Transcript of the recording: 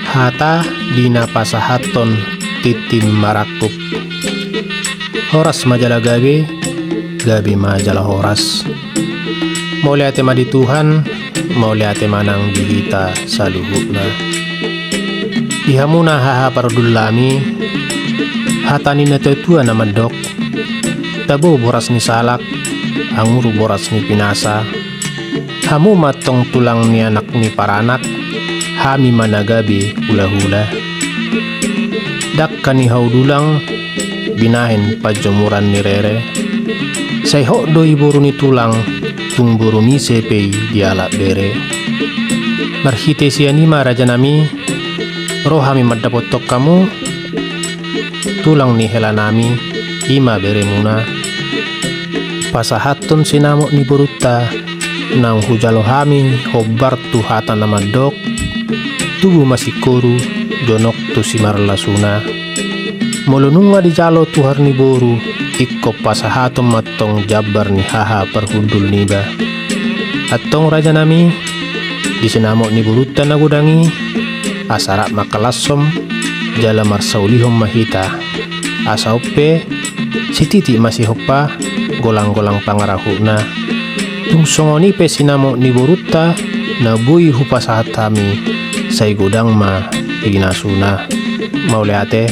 Hata dina pasahaton titim marakup. Horas majalah gabe, gabe majalah horas. Mau lihat tema di Tuhan, mau lihat manang dihita saluhukna. Ihamuna haha parodul lami, hatani na tetua na madok. Tabo boras ni salak, anguru boras ni pinasa. Hamu matong tulang ni anak ni paranak, hami managabi hula-hula. Dak kanihau dulang, binahin pajomuran ni rere. Say ho doi buru ni tulang, tung buru mi sepei dialak bere. Marhite sianima raja nami, rohami madapotok kamu, tulang ni hela nami, ima bere muna. Pasahaton sinamok ni buruta, nang hujalo hami hobar tu hata nama dok, tubuh masih koru jonok tu simar lasuna. Molununga di jalo tuhar ni boru, ikko pasahaton matong jabar ni haha perhundul niba. Atong raja nami, di sinamok ni buruta nagudangi, asarak makalasom, jala marsaulihom mahita. Asa ope, si titi masih hopa, golang-golang pangarahuna. Tung songoni pe sinamo ni buruta na bui hupa sahat kami say gudang ma iginasuna. Mau liate